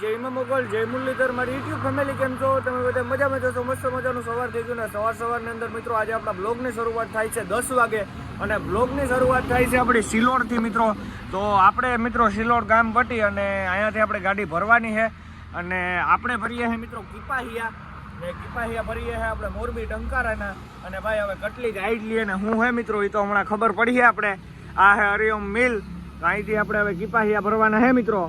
જય મોગલ જય મુરલીધર મારી યુટ્યુબ ફેમિલી કેમ છો તમે બધા મજામાં જશો મસ્ત મજાનું સવાર થઈ ગયું ને સવારની અંદર મિત્રો આજે આપણા બ્લોગની શરૂઆત થાય છે 10 વાગે અને બ્લોગની શરૂઆત થાય છે આપણી સિલોડથી મિત્રો તો આપણે મિત્રો સિલોડ ગામ પટી અને અહીંયાથી આપણે ગાડી ભરવાની છે અને આપણે ભરીએ છીએ મિત્રો કિપાહિયા ને કિપાહિયા ભરીએ છીએ આપણે મોરબી ટંકારાના અને ભાઈ હવે કેટલી ગાઈડ લઈએ ને હું હે મિત્રો એ તો હમણાં ખબર પડી છે આપણે આ હે હરિઓમ મિલ અહીંથી આપણે હવે કિપાહિયા ભરવાના હે મિત્રો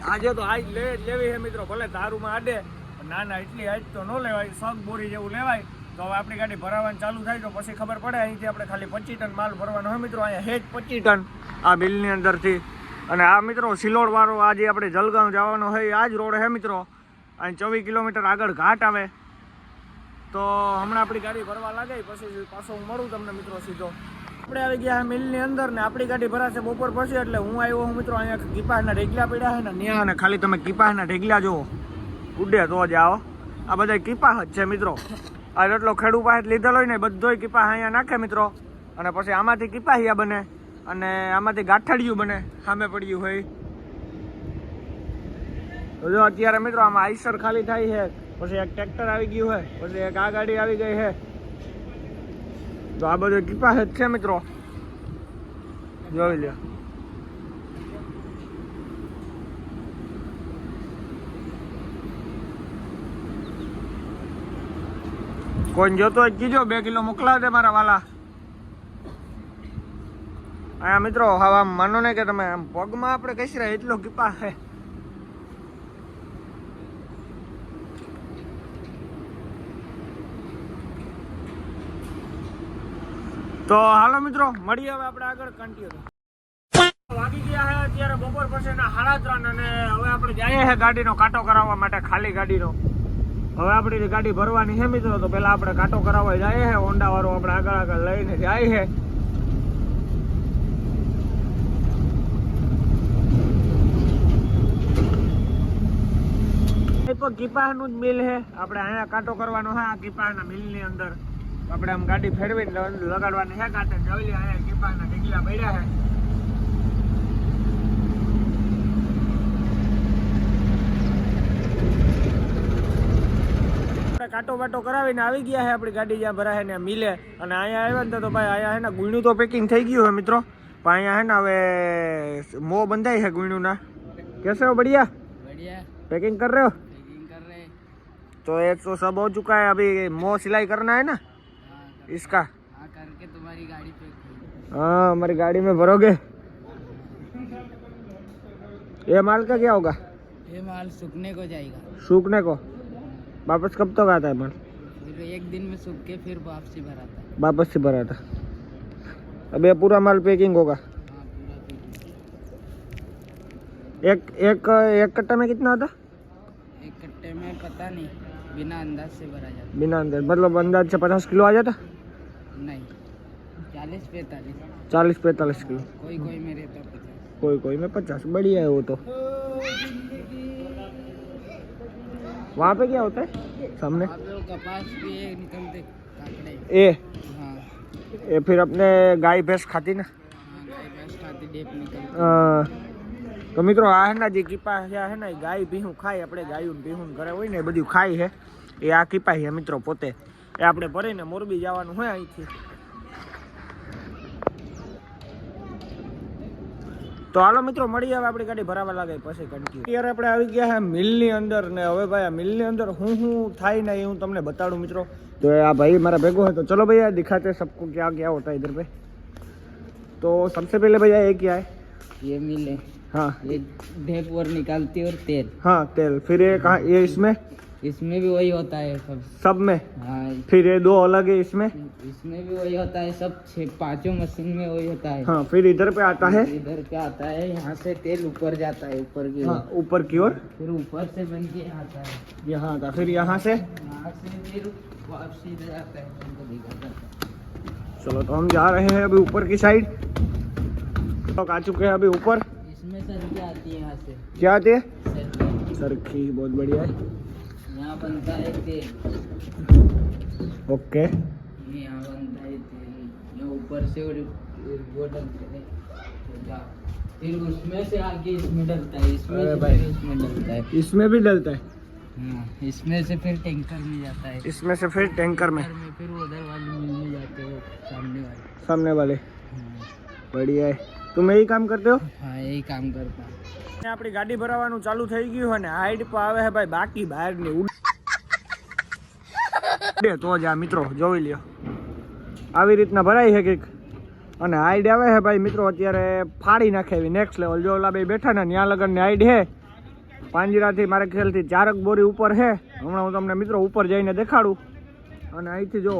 આજે તો આજ લેવી છે મિત્રો ભલે દારૂમાં આડે ના એટલી આજ તો ન લેવાય સગ બોરી જેવું લેવાય તો હવે આપણી ગાડી ભરાવાનું ચાલુ થાય તો પછી ખબર પડે અહીંથી આપણે ખાલી 25 ટન માલ ભરવાનો હોય મિત્રો અહીંયા હેજ 25 ટન આ બિલની અંદરથી અને આ મિત્રો સિલોડ વાળો આજે આપણે જલગાંવ જવાનો હોય આ જ રોડ છે મિત્રો અહીં 24 કિલોમીટર આગળ ઘાટ આવે તો હમણાં આપણી ગાડી ભરવા લાગે પછી પાછો હું મળું તમને મિત્રો સીધો આપણે આવી ગયા મિલની અંદર ને આપણી ગાડી ભરાશે બપોર પછી એટલે હું આવ્યો હું મિત્રો અહીંયા કીપાસના ઢેગલા પડ્યા છે ને ત્યાં અને ખાલી તમે કીપાસના ઢેગલા જુઓ ઉડે તો જ આવો આ બધા કીપાસ જ છે મિત્રો આ એટલો ખેડૂત પાસે લીધેલો હોય ને બધોય કીપાસ અહીંયા નાખે મિત્રો અને પછી આમાંથી કીપાહિયા બને અને આમાંથી ગાંઠડિયું બને સામે પડ્યું હોય તો જો અત્યારે મિત્રો આમાં આઈસર ખાલી થાય છે પછી એક ટ્રેક્ટર આવી ગયું હોય પછી એક આ ગાડી આવી ગઈ છે તો આ બધું કીપાસ જ છે મિત્રો જોઈ લો કોઈ જોતો જ કીજો 2 કિલો મોકલા દે મારા વાલા અહીંયા મિત્રો હવે માનો ને કે તમે પગમાં આપણે કઈ રહ્યા એટલો કીપાસ છે તો હાલો મિત્રો મળીએ હવે આપણે આગળ કન્ટિન્યુ વાગી ગયા છે અત્યારે બપોર પછીના 3:30 અને હવે આપણે જઈએ છે ગાડીનો કાંટો કરાવવા માટે ખાલી ગાડીનો હવે આપણી ગાડી ભરવાની છે મિત્રો તો પેલા આપણે કાંટો કરાવવા જઈએ છે હોન્ડા વાળો આપણે આગળ લઈને જાય છે તો કીપાસનું જ મિલ છે આપણે અહીંયા કાંટો કરવાનો છે આ કીપાસના મિલની અંદર આપણે આમ ગાડી ફેરવીને લગાડવાની છે કાંટે જોઈ લે અહીંયા કીપાસના ઢીકલા પડ્યા છે કાંટો બાટો કરાવીને આવી ગયા છે આપણી ગાડી જ્યાં ભરાય ને મિલે અને અહીંયા આવ્યા ને તો ભાઈ અહીંયા હે ને ગુણ્યું તો પેકિંગ થઈ ગયું है મિત્રો પણ અહીંયા હે ને હવે મો બંધાઈ है गुण્યું ना कैसे हो बढ़िया पैकिंग कर रहे हो तो एक तो सब हो चुका है अभी मो सिलाई करना है ना इसका करके तुम्हारी गाड़ी पे हाँ हमारी गाड़ी में भरोगे ये माल का क्या होगा ये माल सूखने को जाएगा सूखने को वापस कब तक आता है माल फिर एक दिन में सूख के फिर वापसी भराता है वापस से भराता अब ये पूरा माल पैकिंग होगा हाँ पूरा एक एक एक कट्टा में कितना आता एक कट्टे में पता नहीं बिना अंदाज से भरा जाता बिना अंदाज मतलब अंदाज से 50 किलो आ जाता नहीं 40-45 40-45 किलो कोई कोई में रहता 50 कोई में 50 बढ़िया है वो तो वहाँ पे क्या होता है सामने आप लोग कपास भी निकलते काकड़े ए हाँ ये फिर अपने गाय भैंस खाती ना हाँ गाय भैंस खाती डेप निकलती તો મિત્રો આ હે ને જે કીપાહિયા હે ને ગાય ભીહું ખાય આપણે ગાયું ભીહું ઘરે હોય ને એ બધું ખાય છે એ આ કીપાહિયા મિત્રો પોતે એ આપણે ભરીને મોરબી જવાનું હોય અહીંથી તો હાલો મિત્રો મળીએ હવે આપણી ગાડી ભરાવા લાગે પછી કન્ટિન્યુ અત્યારે આપણે આવી ગયા છે મિલની અંદર ને હવે ભાઈ આ મિલની અંદર હું થાય ને એ હું તમને બતાડું મિત્રો તો આ ભાઈ મારા ભેગો હોય तो चलो भैया दिखाते सबको क्या क्या होता है इधर पे तो सबसे पहले भैया ये क्या है ये मिले हाँ ये ढेप और निकालती और तेल हाँ तेल फिर ये कहाँ ये इसमें इसमें भी वही होता है सब में हाँ फिर ये 2 अलग है इसमें इसमें भी वही होता है सब 5 मशीन में वही होता है हाँ फिर इधर पे आता है इधर पे आता है यहाँ से तेल ऊपर जाता है ऊपर की हाँ ऊपर की ओर फिर ऊपर से बन के आता है यहाँ आता फिर यहाँ से फिर वापसी इधर आता है तुमको दिखाता है चलो तो हम जा रहे हैं अभी ऊपर की साइड तो आ चुके हैं अभी ऊपर इसमें सरकी आती है यहाँ से क्या आती है सरकी सरखी बहुत बढ़िया है यहाँ बनता है तेल ओके यहाँ बनता है तेल यहाँ ऊपर से और वो डलते हैं फिर उसमें से आके इसमें डलता है, इसमें अरे से भाई। फिर उसमें डलता है। इसमें भी डलता है, हाँ, इसमें से फिर टैंकर में जाता है, इसमें से फिर टैंकर में टैंकर में फिर उधर वाले मिल में जाते हो, सामने वाले। सामने वाले। हाँ, बढ़िया है, तुम यही काम करते हो? हाँ यही काम करता है। આપણી ગાડી ભરાવાનું ચાલુ થઈ ગયું અને હાઈટ પર આવે છે ભાઈ બાકી બહારની ઉડે તો જ આ મિત્રો જોઈ લ્યો આવી રીતના ભરાય છે કંઈક અને હાઈટ આવે છે ભાઈ મિત્રો અત્યારે ફાડી નાખે એવી નેક્સ્ટ લેવલ જો ઓલા બે બેઠા ને ત્યાં લગનની હાઈટ છે પાંજરાથી મારા ખ્યાલથી 4 બોરી ઉપર છે હમણાં હું તમને મિત્રો ઉપર જઈને દેખાડું અને અહીંથી જો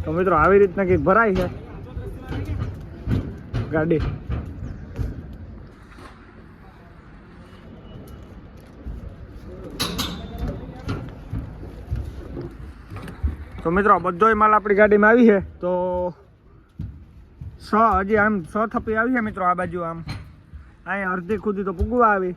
તો મિત્રો આવી રીતના કંઈક ભરાય છે ગાડી તો મિત્રો બધોય માલ આપણી ગાડીમાં આવી છે તો હજી આમ 100 થપ્પી આવી છે મિત્રો આ બાજુ આમ અહીંયા અડધી ખુદી તો પૂગવા આવી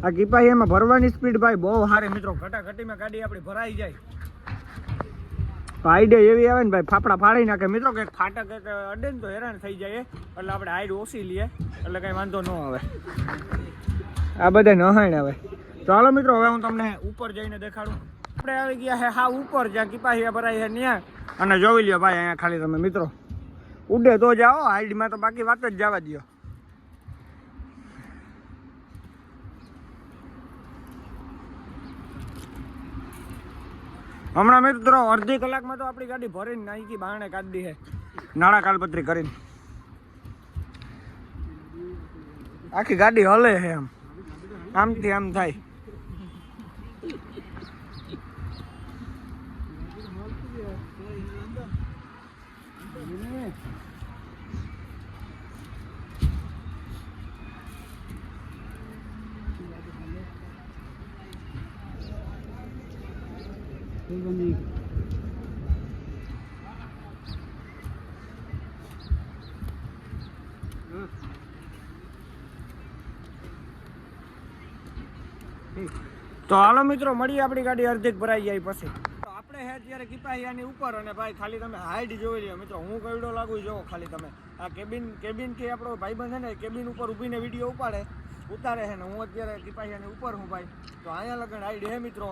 આ કીપાઈ એમાં ભરવાની સ્પીડ ભાઈ બહુ સારી મિત્રો ઘટાઘટીમાં ગાડી આપણી ભરાઈ જાય આઈડિયા એવી આવે ને ભાઈ ફાફડા ફાડી નાખે મિત્રો કંઈક ફાટક અડે ને તો હેરાન થઈ જાય એટલે આપણે હાઈટ ઓછી લઈએ એટલે કંઈ વાંધો ન આવે આ બધા નહાણ આવે તો હાલો મિત્રો હવે હું તમને ઉપર જઈને દેખાડું આપણે આવી ગયા છે હા ઉપર જ્યાં કિપાહિયા ભરાય છે ત્યાં અને જોઈ લ્યો ભાઈ અહીંયા ખાલી તમે મિત્રો ઉડે તો જાઓ હાઈટમાં તો બાકી વાત જ જવા દો હમણાં મિત્રો અડધી કલાકમાં તો આપણી ગાડી ભરીને નાખી બહાને કાઢી છે નાળા કાલપત્રી કરીને આખી ગાડી હલે છે આમ આમથી આમ થાય તો હાલો મિત્રો મળીએ આપણી ગાડી અડધીક ભરાઈ જાય પછી તો આપણે હે અત્યારે કિપાહિયાની ઉપર અને ભાઈ ખાલી તમે હાઈટ જોઈ લ્યો મિત્રો હું કઈડો લાગુ જોવો ખાલી તમે આ કેબિનથી આપણો ભાઈબંધ છે ને કેબિન ઉપર ઊભીને વિડીયો ઉતારે છે ને હું અત્યારે કિપાહિયાની ઉપર હું ભાઈ તો અહીંયા લગન હાઈટ હે મિત્રો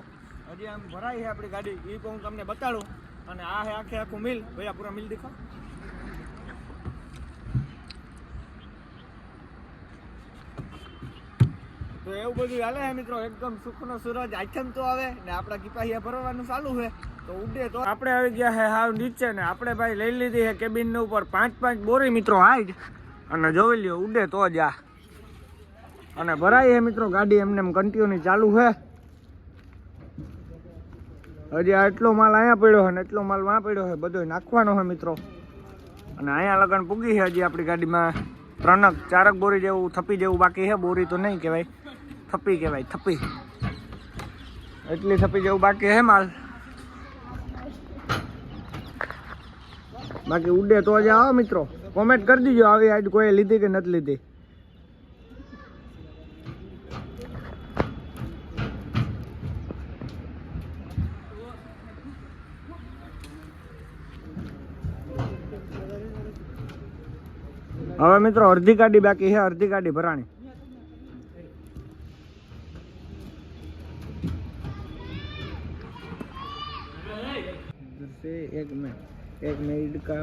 હજી આમ ભરાઈ છે આપણી ગાડી એ પણ હું તમને બતાડું અને આ હે આખું મિલ ભૈયા પૂરા મિલ દેખો તો એવું બધું હાલે છે મિત્રો એકદમ સુખનો સૂરજ આથમ તો આવે ને આપણા કિપાહિયા ભરવાનું ચાલુ છે તો ઉડે તો આપણે આવી ગયા છે હાવ નીચે ને આપણે ભાઈ લઈ લીધી છે કેબિન ઉપર 5 બોરી મિત્રો હાઈટ અને જોઈ લ્યો ઉડે તો જ આ અને ભરાય છે મિત્રો ગાડી એમને કન્ટિન્યુ ચાલુ છે હજી આટલો માલ અહીંયા પડ્યો છે ને એટલો માલ વાં પડ્યો છે બધો નાખવાનો છે મિત્રો અને અહીંયા લગન પૂગી છે હજી આપણી ગાડીમાં 3-4 બોરી જેવું થપ્પી જેવું બાકી છે બોરી તો નહીં કહેવાય થપ્પી કહેવાય થપ્પી એટલી થપ્પી જેવું બાકી છે માલ બાકી ઉડે તો જ આવો મિત્રો કોમેન્ટ કરી દીજો આવી હાઈટ કોઈ લીધી કે નથી લીધી હવે મિત્રો અડધી ગાડી બાકી છે અડધી ગાડી ભરાણી एक मिनट का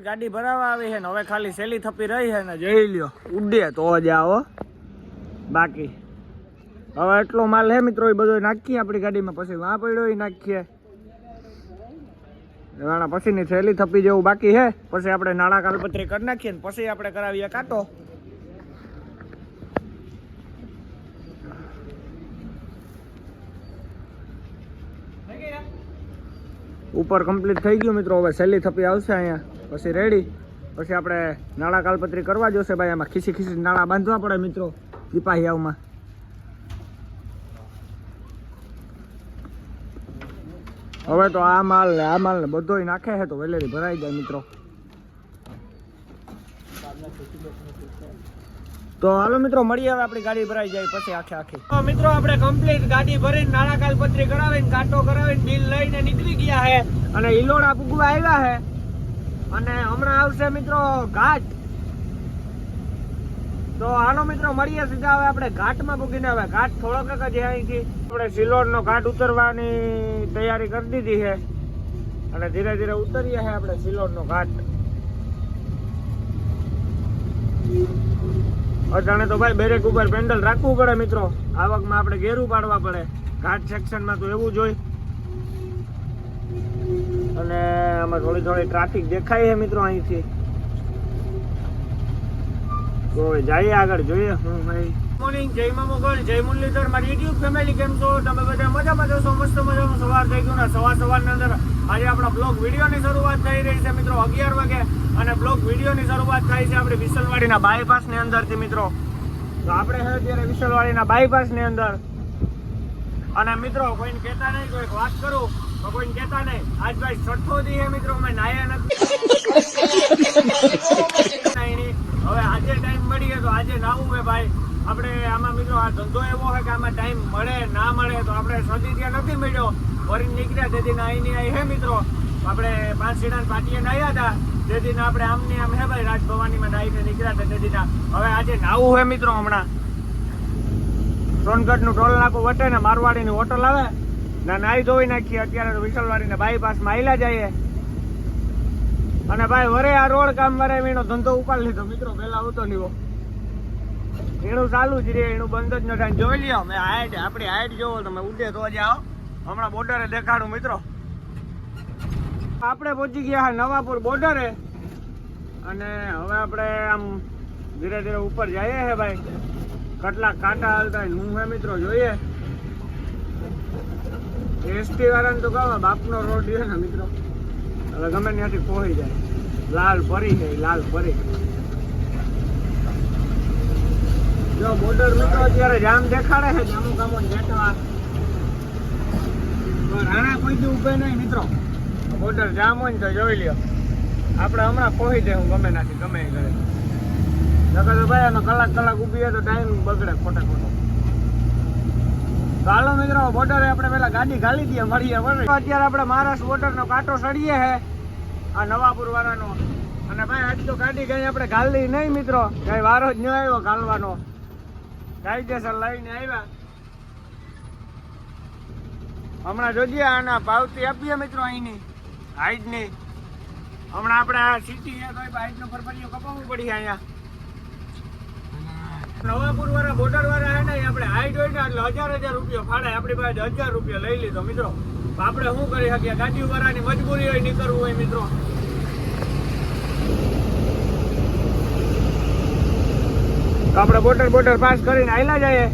ગાડી ભરાવા આવી છે ને હવે ખાલી સેલી થપી રહી છે ને જોઈ લ્યો ઉડે તો જ આવો બાકી હવે એટલો માલ હે મિત્રો એ બધો નાખીએ આપણી ગાડીમાં પછી વાં પડ્યો એ નાખીએ વાણા પછીની થેલી થપી જેવું બાકી છે પછી આપણે નાળા કાલપત્રી કરી નાખીએ ને પછી આપણે કરાવીએ કાંટો ઉપર કમ્પ્લીટ થઈ ગયું મિત્રો હવે સેલી થપી આવશે અહીંયા પછી રેડી પછી આપણે નાળા કાલપત્રી કરવા જોશે ભાઈ. આમાં ખીસી ખીસી નાળા બાંધવા પડે મિત્રો સિપાહીયાઓમાં. હવે તો આ માલ ને બધોય નાખે છે તો વેલેરી ભરાઈ જાય મિત્રો. તો હાલો મિત્રો મળીએ હવે આપણી ગાડી ભરાઈ જાય પછી આખી. તો મિત્રો આપણે કમ્પ્લીટ ગાડી ભરીને નાળા કાલપત્રી કરાવીને કાંટો કરાવીને બિલ લઈને નીકળી ગયા છે અને ઈલોડા પૂગવા આવ્યા છે અને હમણાં આવશે મિત્રો ઘાટ. તો હાલો મિત્રો મળીએ સીધા હવે આપણે ઘાટમાં પૂગીને. હવે ઘાટ થોડોક જ છે અહીંથી. આપણે સિલોડનો ઘાટ ઉતરવાની તૈયારી કરી દીધી છે અને ધીરે ધીરે ઉતરીએ છે આપણે સિલોડનો ઘાટ. અટાણે તો ભાઈ બેરેક ઉપર પેન્ડલ રાખવું પડે મિત્રો. આવકમાં આપણે ગેરું પાડવા પડે. ઘાટ સેક્શનમાં તો એવું જ હોય. અને આમાં થોડી થોડી ટ્રાફિક દેખાય છે મિત્રો અહીંથી. તો જઈએ આગળ જોઈએ હું ભાઈ. મોર્નિંગ, જય મા મોગલ, જય મુરલીધર. મારી યુટ્યુબ ફેમિલી કેમ છો? તમે બધા મજામાં જશો? મસ્ત મજાનું સવાર થઈ ગયું ને સવારની અંદર આજે આપણા બ્લોગ વિડીયોની શરૂઆત થઈ રહી છે મિત્રો 11 વાગે. અને બ્લોગ વિડીયોની શરૂઆત થાય છે આપણે વિસલવાડીના બાયપાસની અંદરથી મિત્રો. તો આપણે છે અત્યારે વિસલવાડીના બાયપાસની અંદર. અને મિત્રો કોઈને કહેતા નહીં, કોઈક વાત કરું તો કોઈને કહેતા નહીં. આજ ભાઈ છઠ્ઠો દી છે મિત્રો અમે નાયા નથી. હવે આજે ટાઈમ મળી ગયો તો આજે નાવું હે ભાઈ. આપણે આમાં મિત્રો આ ધંધો એવો છે કે આમાં ટાઈમ મળે ના મળે તો આપણે સદી ત્યાં નથી મળ્યો. વરીને નીકળ્યા તેથી અહીંની અહીં હે મિત્રો. આપણે 5 સીડા પાટીએ નાહ્યા હતા તેથી આપણે આમની આમ હે ભાઈ રાજભવાનીમાં નાહીને નીકળ્યા હતા તેથી. હવે આજે નાવું હે મિત્રો. હમણાં સોનગઢનું ટોલ નાકું વટે ને મારવાડીની હોટલ આવે ના નાહી ધોઈ નાખીએ. અત્યારે તો વિસલવાડીને બાયપાસમાં આયલા જઈએ. અને ભાઈ વરે આ રોડ કામ વરે એનો ધંધો ઉપાડ લીધો મિત્રો. પેલા આવતો નહીં એનું ચાલુ જ રે, એનું બંધ જ ન થાય. જોઈ લ્યો મેં હાઈટ, આપણી હાઈટ જોવો તમે ઉડે તો જ આવો. હમણાં બોર્ડરે દેખાડું મિત્રો. આપણે પહોંચી ગયા નવાપુર બોર્ડરે અને હવે આપણે આમ ધીરે ધીરે ઉપર જઈએ છે ભાઈ. કેટલા કાંટા હાલતા હું હે મિત્રો જોઈએ. એસટી વાળાને તો કહો બાપનો રોડ છે ને મિત્રો. હવે ગમે ત્યાંથી પહોંચી જાય. લાલ પરી છે, લાલ પરી. જો બોર્ડર મિત્રો અત્યારે જામ દેખાડે છે. જામુ કામો જેઠવા રાણા કોઈ દી ઉભે નહીં મિત્રો. બોર્ડર જામ હોય ને તો જોઈ લ્યો. આપણે હમણાં પહોંચી જાય. હું ગમે નાખી ગમે એ કરે. નકર તો ભાઈ એમાં કલાક ઊભી હોય તો ટાઈમ બગડે ખોટે ખોટો. ચાલો મિત્રો બોર્ડરે આપણે પેલા ગાડી ઘાલી દઈએ મળીએ. અત્યારે આપણે મહારાષ્ટ્ર બોર્ડરનો કાંટો સડીએ છે આ નવાપુર વાળાનો. અને ભાઈ આજ તો ગાડી કઈ આપણે ઘાલી નહીં મિત્રો. કઈ વારો જ ન આવ્યો ઘાલવાનો. કાયદેસર લઈને આવ્યા. હમણાં જોજે આના પાવતી આપીએ મિત્રો અહીંની હાઈટની. હમણાં આપણે આ સિટી છે તો હાઈટનો ફરફરીઓ કપાવવું પડી અહીંયા. નવાપુર વાળા બોર્ડર વાળા હે ને આપણે હાઈટ હોય ને એટલે 1000 રૂપિયા ફાડે. આપણી પાસે 1000 રૂપિયા લઈ લીધો મિત્રો. આપણે શું કરી શકીએ? ગાડી વાળાની મજબૂરી હોય નીકળવું હોય મિત્રો. આપણે બોર્ડર પાસ કરીને આયલા જઈએ.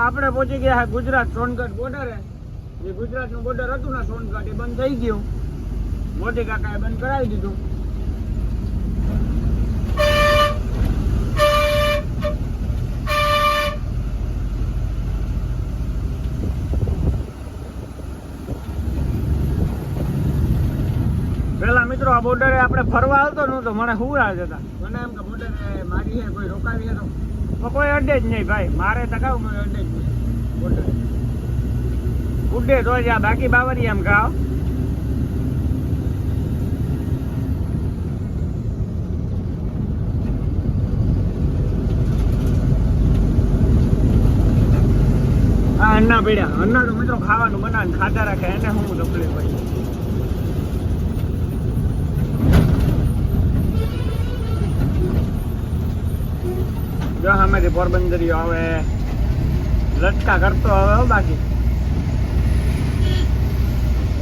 આપણે પહોંચી ગયા ગુજરાત સોનગઢ બોર્ડરે. જે ગુજરાતનું બોર્ડર હતું ને સોનગઢ એ બંધ થઈ ગયું. મોદી કાકાએ બંધ કરાવી દીધું. પેલા મિત્રો આ બોર્ડરે આપણે ફરવા આવતો ન તો મને હુરા જતા. મને એમ કે બોર્ડરે મારી છે કોઈ રોકાવી છે તો કોઈ અડે જ નહીં ભાઈ. મારે તકાવ કોઈ અડે જ નહીં બોર્ડરે. ઉડે તો જ આ બાકી બાવરી એમ ગાવ. હા અન્ના પીડ્યા. અન્ના તો મિત્રો ખાવાનું બનાવીને ખાતા રાખે એને હું તકલીફ હોય. જો સામેથી પોરબંદરીઓ આવે લટકા કરતો હવે હો. બાકી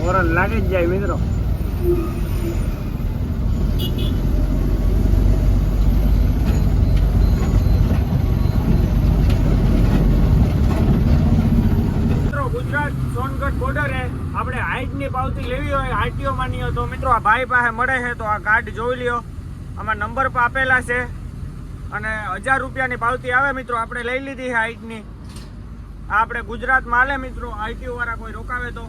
ઓરલ લાગી જ જાય મિત્રો. ગુજરાત સોનગઢ બોર્ડરે આપણે હાઇટની પાવતી લેવી હોય આરટીઓ માની હોય તો મિત્રો આ ભાઈ પાસે મળે છે. તો આ કાર્ડ જોઈ લ્યો, આમાં નંબર પણ આપેલા છે અને 1000 રૂપિયાની પાવતી આવે મિત્રો. આપણે લઈ લીધી છે હાઇટની. આ આપણે ગુજરાતમાં હાલે મિત્રો. આરટીઓ વાળા કોઈ રોકાવે તો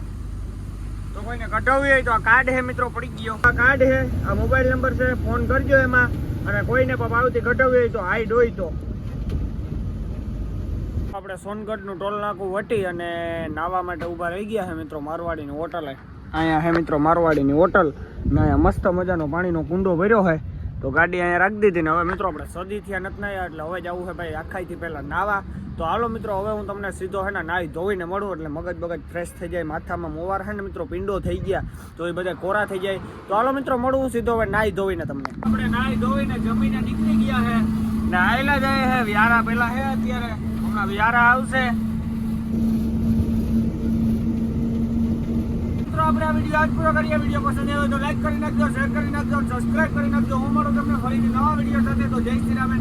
કોઈને કઢાવવી હોય તો આ કાર્ડ છે મિત્રો, પડી ગયો. આ કાર્ડ છે, આ મોબાઈલ નંબર છે, ફોન કરજો એમાં. અને કોઈને પણ પાવતી કઢાવવી હોય તો હાઈડ હોય તો. આપણે સોનગઢનું ટોલ નાકું વટી અને નાવા માટે ઊભા રહી ગયા છે મિત્રો. મારવાડીની હોટલ અહીંયા છે મિત્રો, મારવાડીની હોટલ ને અહીંયા મસ્ત મજાનો પાણીનો કુંડો ભર્યો છે. તો ગાડી અહીંયા રાખી દીધી ને હવે મિત્રો આપણે સદીથી નથી નાયા એટલે હવે જવું છે ભાઈ આખાઈથી પહેલાં નાવા. તો હાલો મિત્રો, હવે હું તમને સીધો છે ને નાહી ધોઈને મળું એટલે મગજ બગજ ફ્રેશ થઈ જાય. માથામાં મોવાર છે ને મિત્રો પિંડો થઈ ગયા તો એ બધા કોરા થઈ જાય. તો હાલો મિત્રો મળું હું સીધો હવે નાહી ધોઈને તમને. આપણે નાહી ધોઈને જમીને નીકળી ગયા છે ને આવેલા જાય છે વ્યારા પેલા છે અત્યારે. હમણાં વ્યારા આવશે. મિત્રો આપણે આ વિડીયો આજ પૂરો કરીએ. વિડીયો પસંદ આવ્યો તો લાઈક કરી નાખજો, શેર કરી નાખજો, સબસ્ક્રાઇબ કરી નાખજો. હું મળું તમને ફરીથી નવા વિડીયો સાથે. તો જય શ્રી રામ.